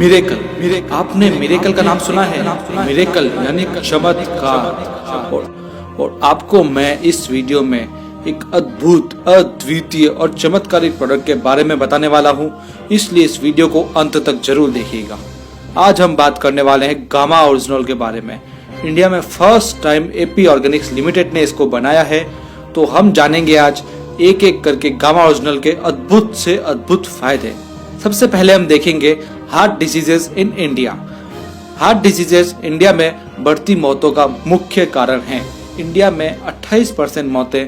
Miracle, आपने miracle का नाम सुना है? मिरेकल यानी चमत्कार। और आपको मैं इस वीडियो में एक अद्भुत, अद्वितीय और चमत्कारिक प्रोडक्ट के बारे में बताने वाला हूं, इसलिए इस वीडियो को अंत तक जरूर देखिएगा। आज हम बात करने वाले हैं गामा ओरिजिनल के बारे में। इंडिया में first time AP Organics limited ने इसको बनाया है, तो हम जानेंगे आज एक एक करके गामा ओरिजिनल के अद्भुत से अद्भुत फायदे। सबसे पहले हम देखेंगे heart diseases in India. Heart diseases India में बढ़ती मौतों का मुख्य कारण है। इंडिया में 28% मौतें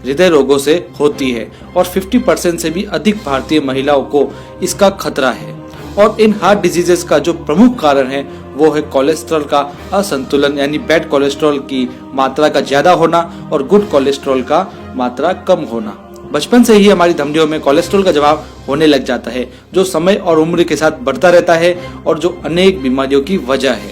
हृदय रोगों से होती है और 50% से भी अधिक भारतीय महिलाओं को इसका खतरा है। और इन हार्ट डिजीजेस का जो प्रमुख कारण है वो है कोलेस्ट्रॉल का असंतुलन, यानी बैड कोलेस्ट्रॉल की मात्रा का ज्यादा होना और गुड कोलेस्ट्रॉल का मात्रा कम होना। बचपन से ही हमारी धमनियों में कोलेस्ट्रॉल का जमाव होने लग जाता है, जो समय और उम्र के साथ बढ़ता रहता है और जो अनेक बीमारियों की वजह है।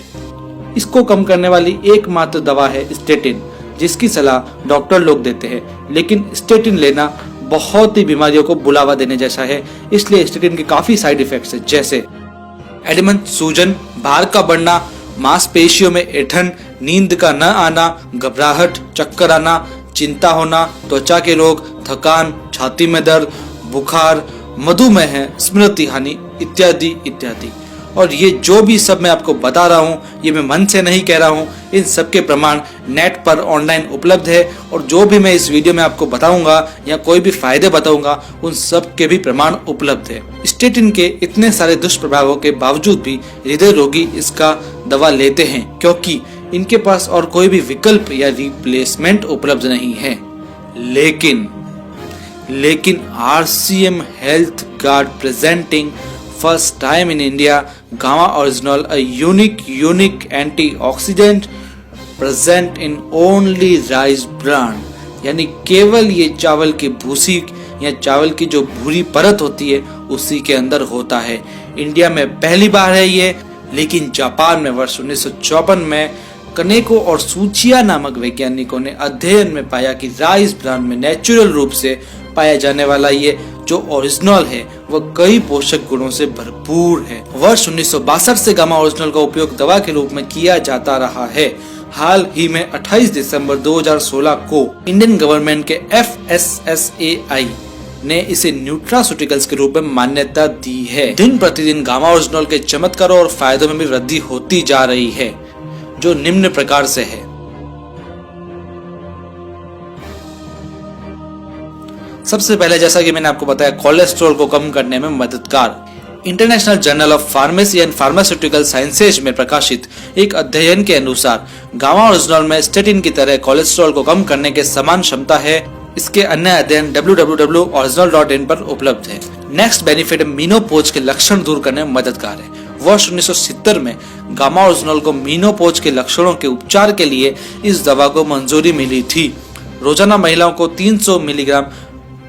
इसको कम करने वाली एकमात्र दवा है स्टेटिन, जिसकी सलाह डॉक्टर लोग देते हैं, लेकिन स्टेटिन लेना बहुत ही बीमारियों को बुलावा देने जैसा है। इसलिए स्टेटिन के काफी साइड इफेक्ट्स है, जैसे एडिमन, सूजन, भार का बढ़ना, मांसपेशियों में ऐंठन, नींद का न आना, घबराहट, चक्कर आना, चिंता होना, त्वचा के रोग, थकान, छाती में दर्द, बुखार, मधुमेह, स्मृति हानि इत्यादि इत्यादि। और ये जो भी सब मैं आपको बता रहा हूँ, ये मैं मन से नहीं कह रहा हूँ। इन सब के प्रमाण नेट पर ऑनलाइन उपलब्ध है, और जो भी मैं इस वीडियो में आपको बताऊंगा या कोई भी फायदे बताऊंगा, उन सब के भी प्रमाण उपलब्ध है। स्टेटिन के इतने सारे दुष्प्रभावों के बावजूद भी हृदय रोगी इसका दवा लेते हैं, क्योंकि इनके पास और कोई भी विकल्प या रिप्लेसमेंट उपलब्ध नहीं है। लेकिन RCM health guard presenting first time in India gamma original, a unique antioxidant present in only rice bran, यानी केवल ये चावल की भूसी या चावल की जो भूरी परत होती है उसी के अंदर होता है। इंडिया में पहली बार है ये, लेकिन जापान में वर्ष 1954 में कनेको और सूचिया नामक वैज्ञानिकों ने अध्ययन में पाया कि राइस ब्रान में नेचुरल रूप से पाया जाने वाला ये जो ओरिजिनल है वह कई पोषक गुणों से भरपूर है। वर्ष 1962 से गामा ओरिजिनल का उपयोग दवा के रूप में किया जाता रहा है। हाल ही में 28 दिसंबर 2016 को इंडियन गवर्नमेंट के FSSAI ने इसे न्यूट्रास्यूटिकल्स के रूप में मान्यता दी है। दिन प्रतिदिन गामा ओरिजिनल के चमत्कारों और फायदों में भी वृद्धि होती जा रही है, जो निम्न प्रकार से है। सबसे पहले, जैसा कि मैंने आपको बताया, कोलेस्ट्रॉल को कम करने में मददगार। International journal of pharmacy and pharmaceutical sciences में प्रकाशित एक अध्ययन के अनुसार गामा ओरिजिनल में स्टेटिन की तरह कोलेस्ट्रॉल को कम करने के समान क्षमता है। इसके अन्य अध्ययन www.original.in पर उपलब्ध है। नेक्स्ट बेनिफिट, मीनोपॉज के लक्षण दूर करने में मददगार है। वर्ष 1970 में गामा ओरिजिनल को मीनोपॉज के लक्षणों के उपचार के लिए इस दवा को मंजूरी मिली थी। रोजाना महिलाओं को 300 मिलीग्राम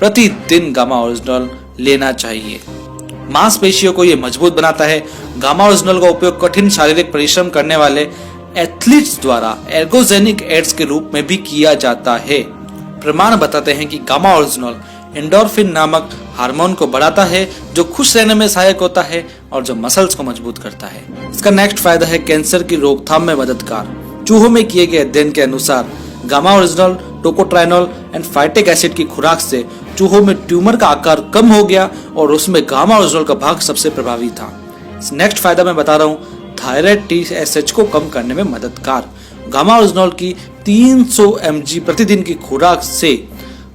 प्रतिदिन गामा ओरिजिनल लेना चाहिए। मांसपेशियों को यह मजबूत बनाता है। गामा ओरिजिनल का उपयोग कठिन शारीरिक परिश्रम करने वाले एथलीट्स द्वारा एर्गोजेनिक एड्स के रूप में भी किया जाता है। प्रमाण बताते हैं कि गामा ओरिजिनल एंडोर्फिन नामक हार्मोन को बढ़ाता है, जो खुश रहने में सहायक होता है और जो मसल्स को मजबूत करता है। इसका नेक्स्ट फायदा है कैंसर की रोकथाम में मददगार। चूहों में किए गए अध्ययन के अनुसार gamma oryzanol, tocotrienol and phytic acid की खुराक से चूहों में ट्यूमर का आकार कम हो गया और उसमें गामा ओरिजिनल का भाग सबसे प्रभावी था। नेक्स्ट फायदा मैं बता रहा हूँ, थायराइड TSH को कम करने में मददगार। गामा ओरिजिनल की 300 mg प्रतिदिन की खुराक से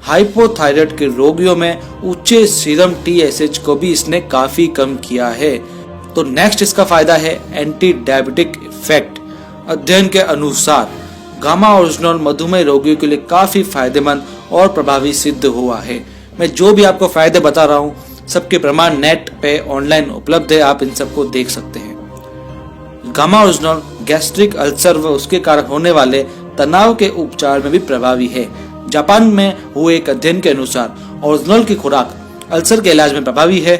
हाइपोथायराइड के रोगियों में ऊंचे सीरम TSH को भी इसने काफी कम किया है। तो नेक्स्ट इसका फायदा है एंटी डायबिटिक इफेक्ट। अध्ययन के अनुसार गामा ओरिजिनल मधुमेह रोगियों के लिए काफी फायदेमंद और प्रभावी सिद्ध हुआ है। मैं जो भी आपको फायदे बता रहा हूँ, सबके प्रमाण नेट पे ऑनलाइन उपलब्ध है, आप इन सबको देख सकते हैं। गामा ओरिजिनल गैस्ट्रिक अल्सर व उसके कारण होने वाले तनाव के उपचार में भी प्रभावी है। जापान में हुए एक अध्ययन के अनुसार ओरिजिनल की खुराक अल्सर के इलाज में प्रभावी है।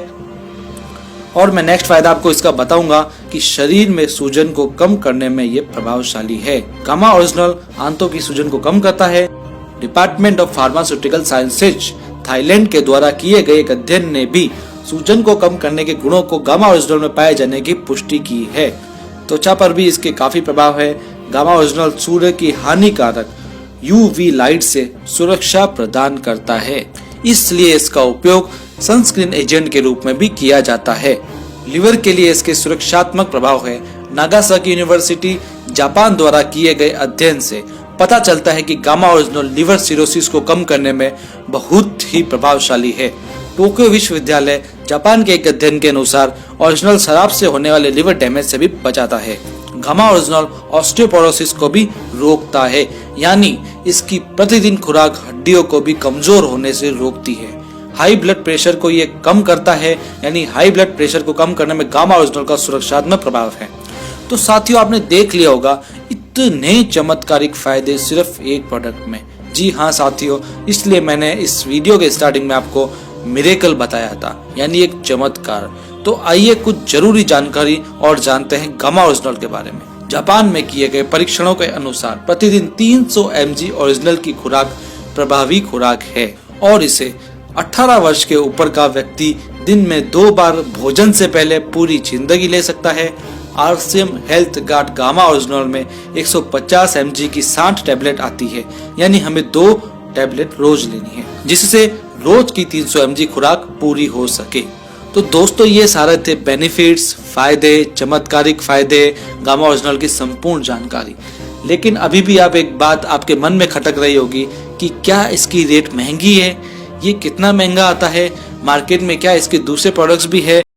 और मैं नेक्स्ट फायदा आपको इसका बताऊंगा कि शरीर में सूजन को कम करने में ये प्रभावशाली है। गामा ओरिजिनल आंतों की सूजन को कम करता है। Department of pharmaceutical sciences Thailand के द्वारा किए गए एक अध्ययन ने भी सूजन को कम करने के गुणों को गामा ओरिजिनल में पाए जाने की पुष्टि की है। त्वचा पर भी इसके काफी प्रभाव है। गामा ओरिजिनल सूर्य की हानिकारक यूवी लाइट से सुरक्षा प्रदान करता है, इसलिए इसका उपयोग सनस्क्रीन एजेंट के रूप में भी किया जाता है। लिवर के लिए इसके सुरक्षात्मक प्रभाव है। नागासाकी यूनिवर्सिटी जापान द्वारा किए गए अध्ययन से पता चलता है कि गामा ओरिजिनल लिवर सिरोसिस को कम करने में बहुत ही प्रभावशाली है। टोक्यो विश्वविद्यालय जापान के एक अध्ययन के अनुसार ओरिजिनल शराब से होने वाले लिवर डैमेज से भी बचाता है। गामा ओरिजिनल ऑस्टियोपोरोसिस को भी रोकता है, यानी इसकी प्रतिदिन खुराक हड्डियों को भी कमजोर होने से रोकती है। हाई ब्लड प्रेशर को ये कम करता है, यानी हाई ब्लड प्रेशर को कम करने में गामा ओरिजिनल का सुरक्षात्मक प्रभाव है। तो साथियों, आपने देख लिया होगा इतने चमत्कारिक फायदे सिर्फ एक प्रोडक्ट में। जी हाँ साथियों, इसलिए मैंने इस वीडियो के स्टार्टिंग में आपको मिरेकल बताया था, यानी एक चमत्कार। तो आइए कुछ जरूरी जानकारी और जानते हैं गामा ओरिजिनल के बारे में। जापान में किए गए परीक्षणों के अनुसार प्रतिदिन 300 mg ओरिजिनल की खुराक प्रभावी खुराक है और इसे 18 वर्ष के ऊपर का व्यक्ति दिन में 2 बार भोजन से पहले पूरी जिंदगी ले सकता है। RCM health guard gamma original में 150 mg की 60 टैबलेट आती है, यानी हमें 2 टैबलेट रोज लेनी है, जिससे रोज की 300 mg खुराक पूरी हो सके। तो दोस्तों, ये सारे थे बेनिफिट्स, फायदे, चमत्कारिक फायदे, गामा ओरिजिनल की संपूर्ण जानकारी। लेकिन अभी भी आप एक बात आपके मन में खटक रही होगी कि क्या इसकी रेट महंगी है? ये कितना महंगा आता है? मार्केट में क्या इसके दूसरे प्रोडक्ट्स भी है?